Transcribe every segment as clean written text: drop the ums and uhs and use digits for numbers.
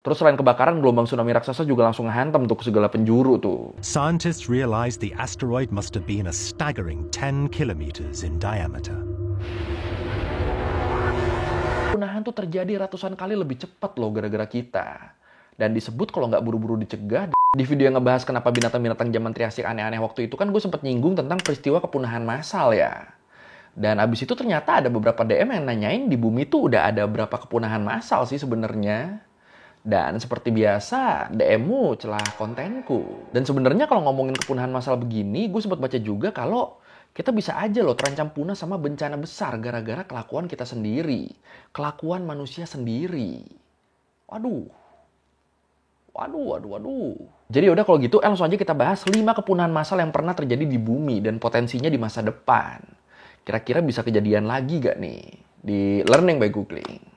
Terus selain kebakaran, gelombang tsunami raksasa juga langsung ngehantam tuh ke segala penjuru tuh. Scientists realized the asteroid must have been a staggering 10 kilometers in diameter. Kepunahan tuh terjadi ratusan kali lebih cepat loh gara-gara kita. Dan disebut kalau nggak buru-buru dicegah. Di video yang ngebahas kenapa binatang-binatang zaman Triasik aneh-aneh waktu itu kan gue sempet nyinggung tentang peristiwa kepunahan massal ya. Dan abis itu ternyata ada beberapa DM yang nanyain di bumi tuh udah ada berapa kepunahan massal sih sebenarnya. Dan seperti biasa, DM-mu celah kontenku. Dan sebenarnya kalau ngomongin kepunahan massal begini, gue sempat baca juga kalau kita bisa aja loh terancam punah sama bencana besar gara-gara kelakuan kita sendiri. Kelakuan manusia sendiri. Waduh. Jadi udah kalau gitu, langsung aja kita bahas 5 kepunahan massal yang pernah terjadi di bumi dan potensinya di masa depan. Kira-kira bisa kejadian lagi gak nih? Di Learning by Googling.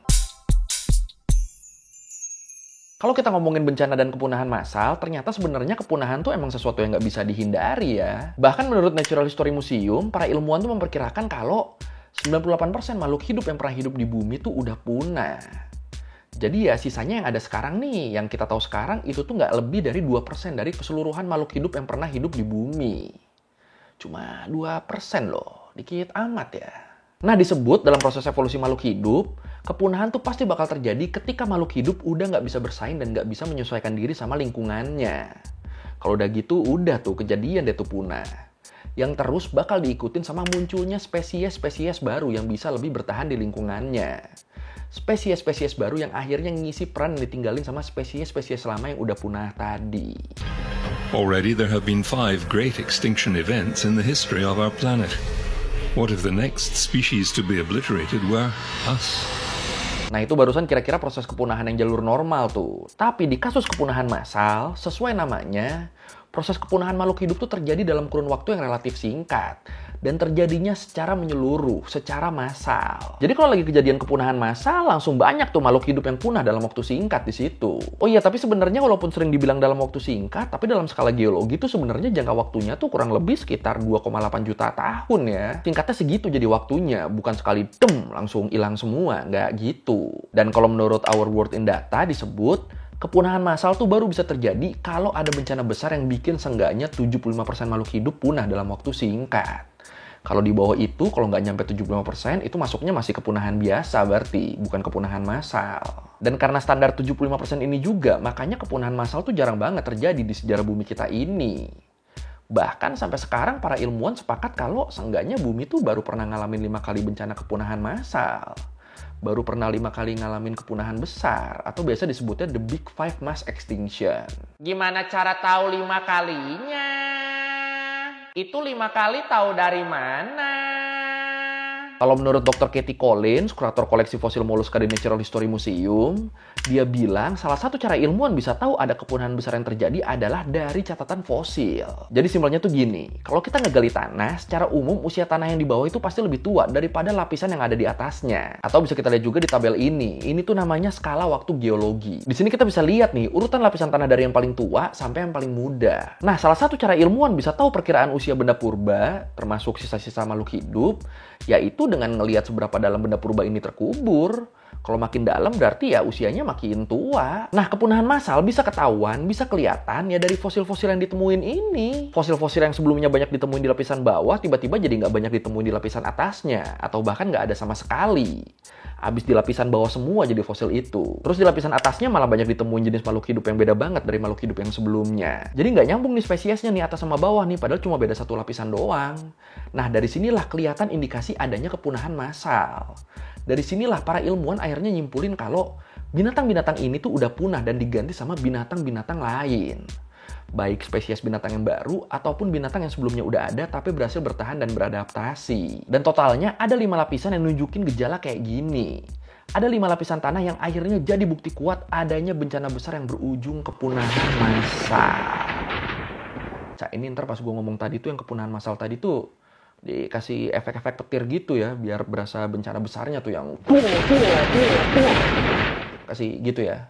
Kalau kita ngomongin bencana dan kepunahan massal, ternyata sebenarnya kepunahan tuh emang sesuatu yang nggak bisa dihindari ya. Bahkan menurut Natural History Museum, para ilmuwan tuh memperkirakan kalau 98% makhluk hidup yang pernah hidup di bumi tuh udah punah. Jadi ya sisanya yang ada sekarang nih, yang kita tahu sekarang itu tuh nggak lebih dari 2% dari keseluruhan makhluk hidup yang pernah hidup di bumi. Cuma 2% loh, dikit amat ya. Nah, disebut dalam proses evolusi makhluk hidup, kepunahan tuh pasti bakal terjadi ketika makhluk hidup udah nggak bisa bersaing dan nggak bisa menyesuaikan diri sama lingkungannya. Kalau udah gitu, udah tuh kejadian deh tuh punah. Yang terus bakal diikutin sama munculnya spesies-spesies baru yang bisa lebih bertahan di lingkungannya. Spesies-spesies baru yang akhirnya ngisi peran yang ditinggalin sama spesies-spesies lama yang udah punah tadi. Already there have been 5 great extinction events in the history of our planet. What if the next species to be obliterated were us? Nah itu barusan kira-kira proses kepunahan yang jalur normal tuh. Tapi di kasus kepunahan massal, sesuai namanya, proses kepunahan makhluk hidup tuh terjadi dalam kurun waktu yang relatif singkat. Dan terjadinya secara menyeluruh, secara massal. Jadi kalau lagi kejadian kepunahan massal, langsung banyak tuh makhluk hidup yang punah dalam waktu singkat di situ. Oh iya, tapi sebenarnya walaupun sering dibilang dalam waktu singkat, tapi dalam skala geologi tuh sebenarnya jangka waktunya tuh kurang lebih sekitar 2,8 juta tahun ya. Singkatnya segitu jadi waktunya, bukan sekali langsung hilang semua, nggak gitu. Dan kalau menurut Our World in Data disebut, kepunahan massal tuh baru bisa terjadi kalau ada bencana besar yang bikin seenggaknya 75% makhluk hidup punah dalam waktu singkat. Kalau di bawah itu, kalau nggak nyampe 75%, itu masuknya masih kepunahan biasa berarti, bukan kepunahan massal. Dan karena standar 75% ini juga, makanya kepunahan massal tuh jarang banget terjadi di sejarah bumi kita ini. Bahkan sampai sekarang para ilmuwan sepakat kalau seenggaknya bumi tuh baru pernah ngalamin 5 kali bencana kepunahan massal. Baru pernah 5 kali ngalamin kepunahan besar, atau biasa disebutnya the Big Five Mass Extinction. Gimana cara tahu 5 kalinya? Itu 5 kali tahu dari mana? Kalau menurut Dr. Katie Collins, kurator koleksi fosil moluska di Natural History Museum, dia bilang salah satu cara ilmuwan bisa tahu ada kepunahan besar yang terjadi adalah dari catatan fosil. Jadi simpelnya tuh gini, kalau kita ngegali tanah, secara umum usia tanah yang di bawah itu pasti lebih tua daripada lapisan yang ada di atasnya. Atau bisa kita lihat juga di tabel ini. Ini tuh namanya skala waktu geologi. Di sini kita bisa lihat nih urutan lapisan tanah dari yang paling tua sampai yang paling muda. Nah, salah satu cara ilmuwan bisa tahu perkiraan usia benda purba, termasuk sisa-sisa makhluk hidup, yaitu dengan ngelihat seberapa dalam benda purba ini terkubur. Kalau makin dalam berarti ya usianya makin tua. Nah, kepunahan massal bisa ketahuan, bisa kelihatan ya dari fosil-fosil yang ditemuin ini. Fosil-fosil yang sebelumnya banyak ditemuin di lapisan bawah, tiba-tiba jadi nggak banyak ditemuin di lapisan atasnya. Atau bahkan nggak ada sama sekali. Habis di lapisan bawah semua jadi fosil itu. Terus di lapisan atasnya malah banyak ditemuin jenis makhluk hidup yang beda banget dari makhluk hidup yang sebelumnya. Jadi nggak nyambung nih spesiesnya nih atas sama bawah nih, padahal cuma beda satu lapisan doang. Nah, dari sinilah kelihatan indikasi adanya kepunahan massal. Dari sinilah para ilmuwan akhirnya nyimpulin kalau binatang-binatang ini tuh udah punah dan diganti sama binatang-binatang lain. Baik spesies binatang yang baru ataupun binatang yang sebelumnya udah ada tapi berhasil bertahan dan beradaptasi. Dan totalnya ada 5 lapisan yang nunjukin gejala kayak gini. Ada 5 lapisan tanah yang akhirnya jadi bukti kuat adanya bencana besar yang berujung kepunahan massal. Ini ntar pas gue ngomong tadi tuh yang kepunahan massal tadi tuh dikasih efek-efek petir gitu ya, biar berasa bencana besarnya tuh yang kasih gitu ya.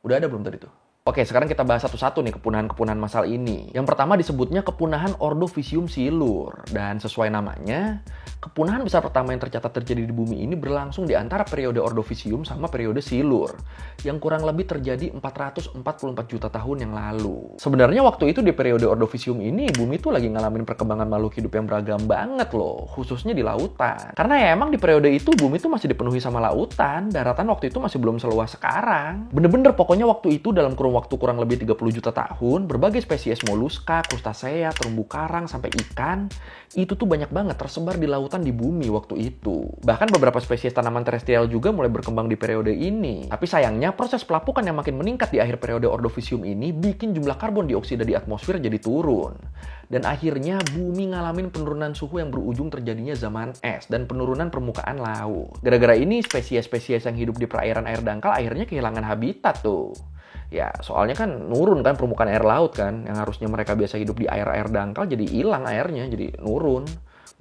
Udah ada belum tadi tuh? Oke, sekarang kita bahas satu-satu nih kepunahan-kepunahan massal ini. Yang pertama disebutnya kepunahan Ordovicium silur. Dan sesuai namanya, kepunahan besar pertama yang tercatat terjadi di bumi ini berlangsung di antara periode Ordovicium sama periode silur. Yang kurang lebih terjadi 444 juta tahun yang lalu. Sebenarnya waktu itu di periode Ordovicium ini, bumi tuh lagi ngalamin perkembangan makhluk hidup yang beragam banget loh. Khususnya di lautan. Karena ya emang di periode itu bumi tuh masih dipenuhi sama lautan. Daratan waktu itu masih belum seluas sekarang. Bener-bener pokoknya waktu itu dalam kurun waktu kurang lebih 30 juta tahun, berbagai spesies moluska, krustasea, terumbu karang, sampai ikan, itu tuh banyak banget tersebar di lautan di bumi waktu itu. Bahkan beberapa spesies tanaman terestrial juga mulai berkembang di periode ini. Tapi sayangnya, proses pelapukan yang makin meningkat di akhir periode Ordovicium ini bikin jumlah karbon dioksida di atmosfer jadi turun. Dan akhirnya bumi ngalamin penurunan suhu yang berujung terjadinya zaman es dan penurunan permukaan laut. Gara-gara ini, spesies-spesies yang hidup di perairan air dangkal akhirnya kehilangan habitat tuh. Ya, soalnya kan nurun kan permukaan air laut kan. Yang harusnya mereka biasa hidup di air-air dangkal jadi hilang airnya, jadi nurun.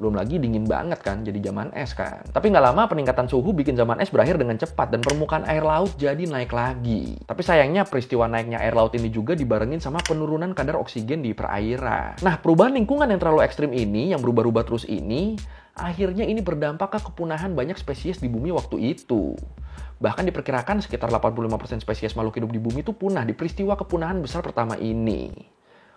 Belum lagi dingin banget kan, jadi zaman es kan. Tapi nggak lama peningkatan suhu bikin zaman es berakhir dengan cepat dan permukaan air laut jadi naik lagi. Tapi sayangnya peristiwa naiknya air laut ini juga dibarengin sama penurunan kadar oksigen di perairan. Nah, perubahan lingkungan yang terlalu ekstrim ini, yang berubah-ubah terus ini, akhirnya ini berdampak ke kepunahan banyak spesies di bumi waktu itu. Bahkan diperkirakan sekitar 85% spesies makhluk hidup di bumi itu punah di peristiwa kepunahan besar pertama ini.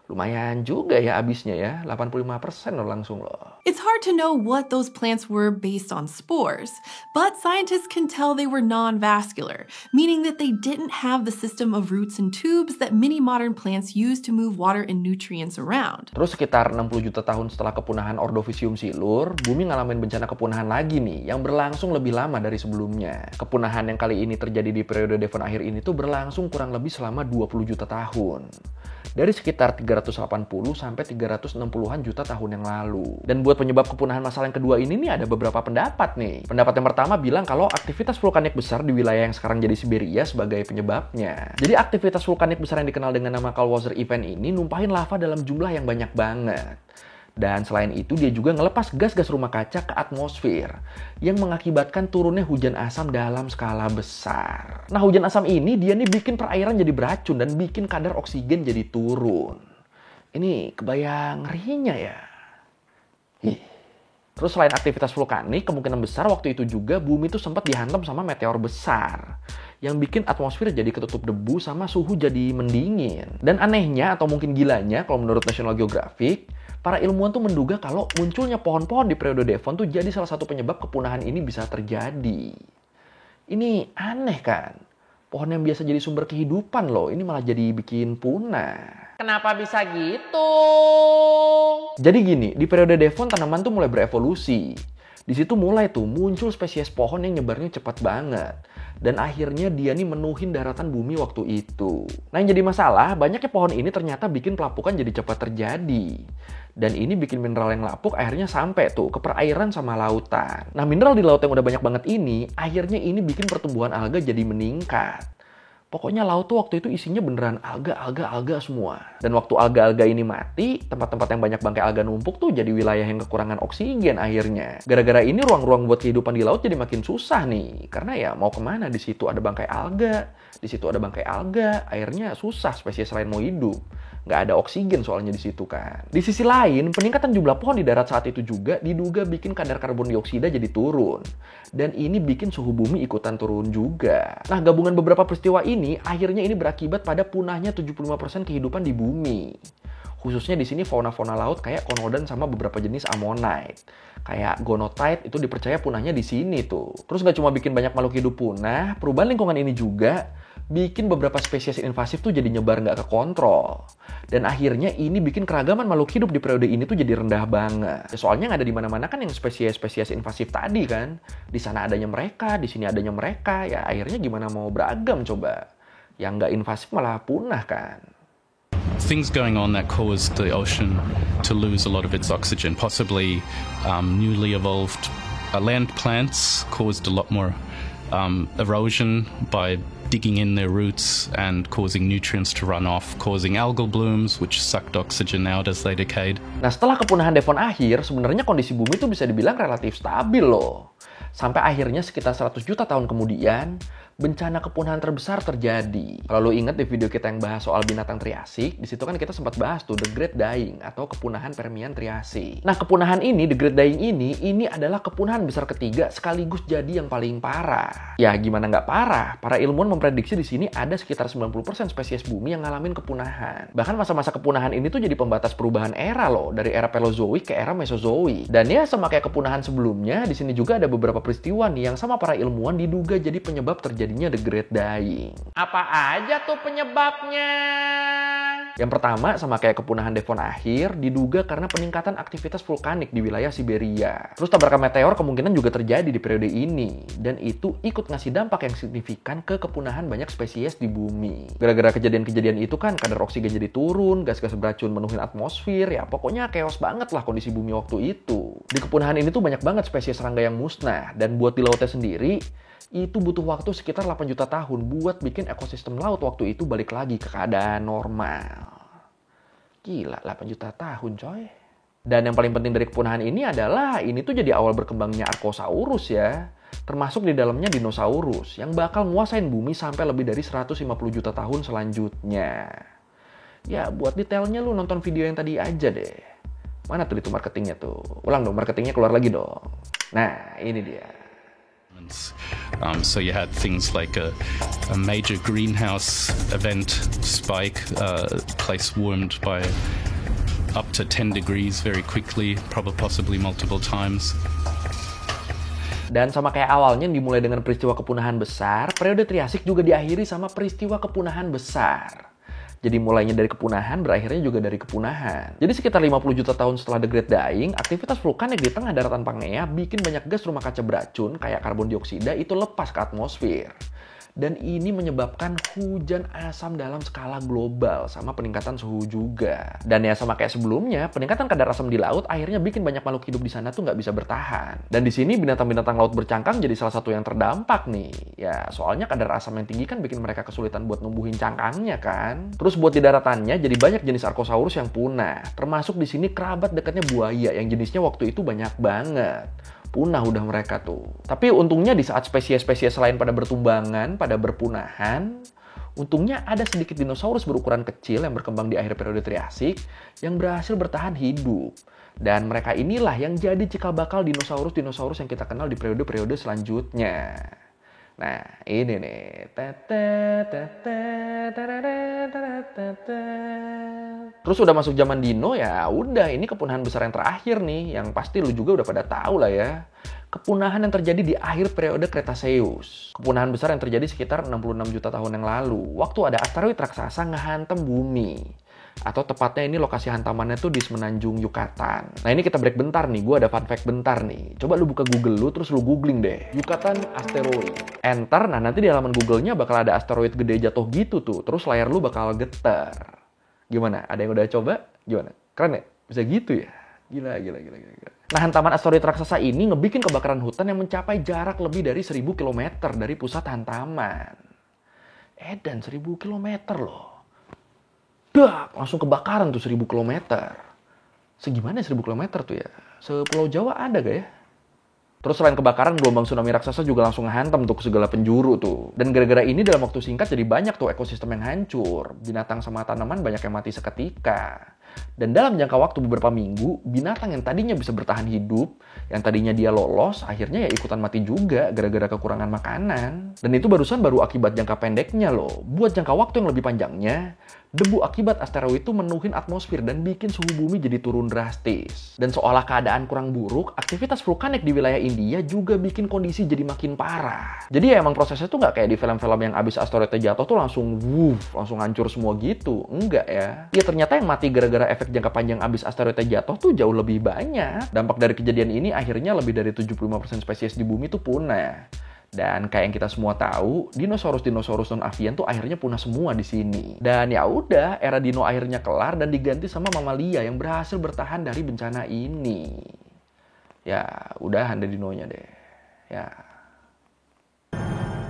Lumayan juga ya abisnya ya, 85% loh langsung loh. It's hard to know what those plants were based on spores, but scientists can tell they were non-vascular, meaning that they didn't have the system of roots and tubes that many modern plants use to move water and nutrients around. Terus sekitar 60 juta tahun setelah kepunahan Ordovicium silur, bumi ngalamin bencana kepunahan lagi nih, yang berlangsung lebih lama dari sebelumnya. Kepunahan yang kali ini terjadi di periode Devon akhir ini tuh berlangsung kurang lebih selama 20 juta tahun. Dari sekitar 380 sampai 360-an juta tahun yang lalu. Dan buat penyebab kepunahan massal yang kedua ini nih ada beberapa pendapat nih. Pendapat yang pertama bilang kalau aktivitas vulkanik besar di wilayah yang sekarang jadi Siberia sebagai penyebabnya. Jadi aktivitas vulkanik besar yang dikenal dengan nama Kallwasser Event ini numpahin lava dalam jumlah yang banyak banget. Dan selain itu dia juga ngelepas gas-gas rumah kaca ke atmosfer yang mengakibatkan turunnya hujan asam dalam skala besar. Nah, hujan asam ini dia nih bikin perairan jadi beracun dan bikin kadar oksigen jadi turun. Ini kebayang ngerinya ya. Terus selain aktivitas vulkanik, kemungkinan besar waktu itu juga bumi tuh sempat dihantam sama meteor besar yang bikin atmosfer jadi ketutup debu sama suhu jadi mendingin. Dan anehnya atau mungkin gilanya kalau menurut National Geographic, para ilmuwan tuh menduga kalau munculnya pohon-pohon di periode Devon tuh jadi salah satu penyebab kepunahan ini bisa terjadi. Ini aneh kan? Pohon yang biasa jadi sumber kehidupan loh, ini malah jadi bikin punah. Kenapa bisa gitu? Jadi gini, di periode Devon tanaman tuh mulai berevolusi. Di situ mulai tuh muncul spesies pohon yang nyebarnya cepat banget. Dan akhirnya dia nih menuhin daratan bumi waktu itu. Nah yang jadi masalah, banyaknya pohon ini ternyata bikin pelapukan jadi cepat terjadi. Dan ini bikin mineral yang lapuk akhirnya sampai tuh ke perairan sama lautan. Nah mineral di laut yang udah banyak banget ini, akhirnya ini bikin pertumbuhan alga jadi meningkat. Pokoknya laut tuh waktu itu isinya beneran alga semua. Dan waktu alga-alga ini mati, tempat-tempat yang banyak bangkai alga numpuk tuh jadi wilayah yang kekurangan oksigen akhirnya. Gara-gara ini ruang-ruang buat kehidupan di laut jadi makin susah nih. Karena ya mau kemana, di situ ada bangkai alga, di situ ada bangkai alga, akhirnya susah spesies lain mau hidup. Nggak ada oksigen soalnya di situ kan. Di sisi lain, peningkatan jumlah pohon di darat saat itu juga diduga bikin kadar karbon dioksida jadi turun. Dan ini bikin suhu bumi ikutan turun juga. Nah, gabungan beberapa peristiwa ini akhirnya ini berakibat pada punahnya 75% kehidupan di bumi. Khususnya di sini fauna-fauna laut kayak konodon sama beberapa jenis ammonite. Kayak gonotite itu dipercaya punahnya di sini tuh. Terus nggak cuma bikin banyak makhluk hidup punah, perubahan lingkungan ini juga bikin beberapa spesies invasif tuh jadi nyebar nggak kekontrol. Dan akhirnya ini bikin keragaman makhluk hidup di periode ini tuh jadi rendah banget. Ya, soalnya nggak ada di mana-mana kan yang spesies-spesies invasif tadi kan. Di sana adanya mereka, di sini adanya mereka. Ya akhirnya gimana mau beragam coba. Yang nggak invasif malah punah kan. Things going on that caused the ocean to lose a lot of its oxygen. Possibly newly evolved land plants caused a lot more erosion by digging in their roots and causing nutrients to run off, causing algal blooms which sucked oxygen out as they decayed. Nah, setelah kepunahan Devon akhir, sebenarnya kondisi bumi itu bisa dibilang relatif stabil loh. Sampai akhirnya sekitar 100 juta tahun kemudian, bencana kepunahan terbesar terjadi. Kalau lu inget di video kita yang bahas soal binatang Triasik, di situ kan kita sempat bahas tuh The Great Dying atau kepunahan Permian Triasik. Nah, kepunahan ini, The Great Dying ini adalah kepunahan besar ketiga sekaligus jadi yang paling parah. Ya, gimana nggak parah? Para ilmuwan memprediksi di sini ada sekitar 90% spesies bumi yang ngalamin kepunahan. Bahkan masa-masa kepunahan ini tuh jadi pembatas perubahan era loh, dari era Paleozoik ke era Mesozoik. Dan ya sama kayak kepunahan sebelumnya, di sini juga ada beberapa peristiwa nih yang sama para ilmuwan diduga jadi penyebab terjadinya The Great Dying. Apa aja tuh penyebabnya? Yang pertama, sama kayak kepunahan Devon akhir, diduga karena peningkatan aktivitas vulkanik di wilayah Siberia. Terus tabrakan meteor kemungkinan juga terjadi di periode ini. Dan itu ikut ngasih dampak yang signifikan ke kepunahan banyak spesies di bumi. Gara-gara kejadian-kejadian itu kan kadar oksigen jadi turun, gas-gas beracun menuhin atmosfer, ya pokoknya chaos banget lah kondisi bumi waktu itu. Di kepunahan ini tuh banyak banget spesies serangga yang musnah. Dan buat di lautnya sendiri, itu butuh waktu sekitar 8 juta tahun buat bikin ekosistem laut waktu itu balik lagi ke keadaan normal. Gila, 8 juta tahun coy. Dan yang paling penting dari kepunahan ini adalah ini tuh jadi awal berkembangnya Archosaurus ya. Termasuk di dalamnya dinosaurus yang bakal nguasain bumi sampai lebih dari 150 juta tahun selanjutnya. Ya buat detailnya lu nonton video yang tadi aja deh. Mana tuh itu marketingnya tuh? Ulang dong, marketingnya keluar lagi dong. Nah, ini dia. So you had things like a major greenhouse event spike, place warmed by up to 10 degrees very quickly, possibly multiple times. Dan sama kayak awalnya dimulai dengan peristiwa kepunahan besar, periode Triasik juga diakhiri sama peristiwa kepunahan besar. Jadi mulainya dari kepunahan, berakhirnya juga dari kepunahan. Jadi sekitar 50 juta tahun setelah The Great Dying, aktivitas vulkanik di tengah daratan Pangea bikin banyak gas rumah kaca beracun kayak karbon dioksida itu lepas ke atmosfer. Dan ini menyebabkan hujan asam dalam skala global sama peningkatan suhu juga. Dan ya sama kayak sebelumnya, peningkatan kadar asam di laut akhirnya bikin banyak makhluk hidup di sana tuh nggak bisa bertahan. Dan di sini binatang-binatang laut bercangkang jadi salah satu yang terdampak nih. Ya soalnya kadar asam yang tinggi kan bikin mereka kesulitan buat numbuhin cangkangnya kan. Terus buat di daratannya jadi banyak jenis Archosaurus yang punah. Termasuk di sini kerabat dekatnya buaya yang jenisnya waktu itu banyak banget. Punah udah mereka tuh. Tapi untungnya di saat spesies-spesies lain pada bertumbangan, pada berpunahan, untungnya ada sedikit dinosaurus berukuran kecil yang berkembang di akhir periode Triasik yang berhasil bertahan hidup. Dan mereka inilah yang jadi cikal bakal dinosaurus-dinosaurus yang kita kenal di periode-periode selanjutnya. Nah, ini nih. Terus udah masuk zaman dino ya udah ini kepunahan besar yang terakhir nih yang pasti lu juga udah pada tahu lah ya. Kepunahan yang terjadi di akhir periode Cretaceous. Kepunahan besar yang terjadi sekitar 66 juta tahun yang lalu. Waktu ada asteroid raksasa ngehantam bumi. Atau tepatnya ini lokasi hantamannya tuh di semenanjung Yucatan. Nah ini kita break bentar nih, gue ada fun fact bentar nih. Coba lu buka Google lu, terus lu googling deh. Yucatan asteroid. Enter, nah nanti di halaman Google-nya bakal ada asteroid gede jatuh gitu tuh. Terus layar lu bakal getar. Gimana? Ada yang udah coba? Gimana? Keren ya? Bisa gitu ya? Gila. Nah hantaman asteroid raksasa ini ngebikin kebakaran hutan yang mencapai jarak lebih dari 1000 km dari pusat hantaman. Dan 1000 km loh. Langsung kebakaran tuh 1000 km. Segimana 1000 km tuh ya? Sepulau Jawa ada gak ya? Terus selain kebakaran, gelombang tsunami raksasa juga langsung ngehantam tuh ke segala penjuru tuh. Dan gara-gara ini dalam waktu singkat jadi banyak tuh ekosistem yang hancur. Binatang sama tanaman banyak yang mati seketika. Dan dalam jangka waktu beberapa minggu, binatang yang tadinya bisa bertahan hidup, yang tadinya dia lolos, akhirnya ya ikutan mati juga gara-gara kekurangan makanan. Dan itu baru akibat jangka pendeknya loh. Buat jangka waktu yang lebih panjangnya, debu akibat asteroid itu menuhin atmosfer dan bikin suhu bumi jadi turun drastis. Dan seolah keadaan kurang buruk, aktivitas vulkanik di wilayah India juga bikin kondisi jadi makin parah. Jadi ya emang prosesnya tuh nggak kayak di film-film yang abis asteroidnya jatuh tuh langsung hancur semua gitu. Enggak ya. Ya ternyata yang mati gara-gara efek jangka panjang abis asteroidnya jatuh tuh jauh lebih banyak. Dampak dari kejadian ini akhirnya lebih dari 75% spesies di bumi tuh punah. Dan kayak yang kita semua tahu, dinosaurus non-avian tuh akhirnya punah semua di sini. Dan ya udah, era dino akhirnya kelar dan diganti sama mamalia yang berhasil bertahan dari bencana ini. Ya, udahan deh dinonya deh. Ya.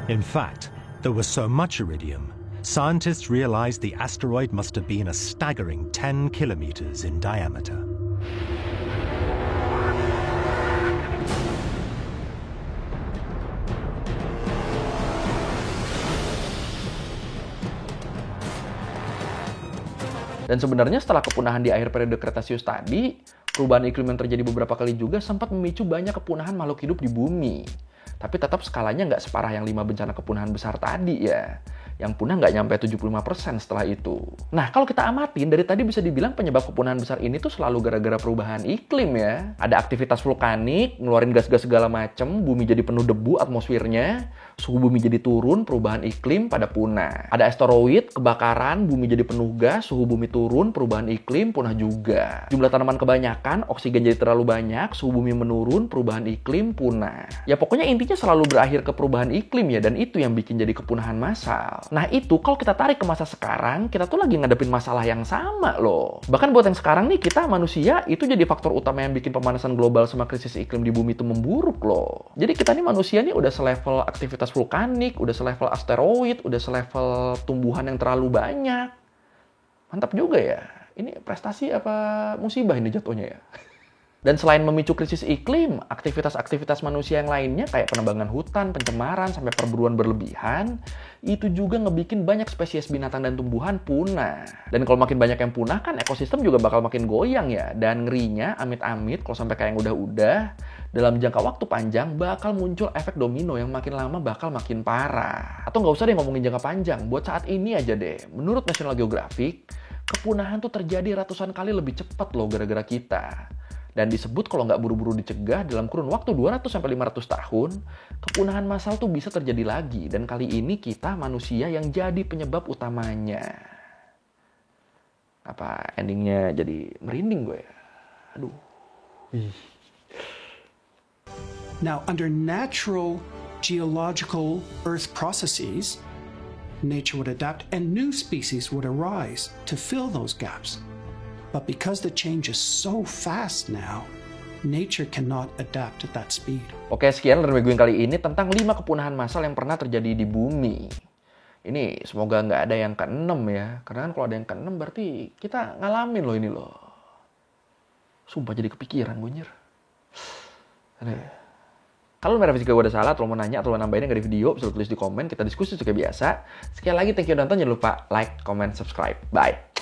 In fact, there was so much iridium, scientists realized the asteroid must have been a staggering 10 kilometers in diameter. Dan sebenarnya setelah kepunahan di akhir periode Kretasius tadi, perubahan iklim yang terjadi beberapa kali juga sempat memicu banyak kepunahan makhluk hidup di bumi. Tapi tetap skalanya nggak separah yang 5 bencana kepunahan besar tadi ya. Yang punah nggak nyampe 75% setelah itu. Nah, kalau kita amatin, dari tadi bisa dibilang penyebab kepunahan besar ini tuh selalu gara-gara perubahan iklim ya. Ada aktivitas vulkanik, ngeluarin gas-gas segala macem, bumi jadi penuh debu atmosfernya, suhu bumi jadi turun, perubahan iklim pada punah. Ada asteroid, kebakaran, bumi jadi penuh gas, suhu bumi turun, perubahan iklim, punah juga. Jumlah tanaman kebanyakan, oksigen jadi terlalu banyak, suhu bumi menurun, perubahan iklim, punah. Ya pokoknya intinya selalu berakhir ke perubahan iklim ya, dan itu yang bikin jadi kepunahan massal. Nah itu kalau kita tarik ke masa sekarang, kita tuh lagi ngadepin masalah yang sama loh. Bahkan buat yang sekarang nih, kita manusia itu jadi faktor utama yang bikin pemanasan global sama krisis iklim di bumi itu memburuk loh. Jadi kita nih manusia nih udah selevel aktivitas vulkanik, udah selevel asteroid, udah selevel tumbuhan yang terlalu banyak. Mantap juga ya. Ini prestasi apa musibah ini jatuhnya ya? Dan selain memicu krisis iklim, aktivitas-aktivitas manusia yang lainnya kayak penebangan hutan, pencemaran, sampai perburuan berlebihan, itu juga ngebikin banyak spesies binatang dan tumbuhan punah. Dan kalau makin banyak yang punah kan ekosistem juga bakal makin goyang ya. Dan ngerinya, amit-amit kalau sampai kayak yang udah-udah, dalam jangka waktu panjang bakal muncul efek domino yang makin lama bakal makin parah. Atau nggak usah deh ngomongin jangka panjang, buat saat ini aja deh. Menurut National Geographic, kepunahan tuh terjadi ratusan kali lebih cepat loh gara-gara kita. Dan disebut kalau nggak buru-buru dicegah dalam kurun waktu 200-500 tahun, kepunahan massal tuh bisa terjadi lagi. Dan kali ini kita manusia yang jadi penyebab utamanya. Apa endingnya jadi merinding gue ya? Aduh. Now, under natural geological Earth processes, nature would adapt and new species would arise to fill those gaps. But because the change is so fast now, nature cannot adapt at that speed. Oke, sekian dari gue kali ini tentang 5 kepunahan massal yang pernah terjadi di bumi. Ini semoga nggak ada yang ke-6 ya. Karena kan kalau ada yang ke-6 berarti kita ngalamin loh ini loh. Sumpah jadi kepikiran gue nyer. Kalau mereka fisika gue ada salah, atau mau nanya, atau mau nambahin yang nggak di video, bisa tulis di komen, kita diskusi seperti biasa. Sekali lagi, thank you udah nonton, jangan lupa like, comment, subscribe. Bye!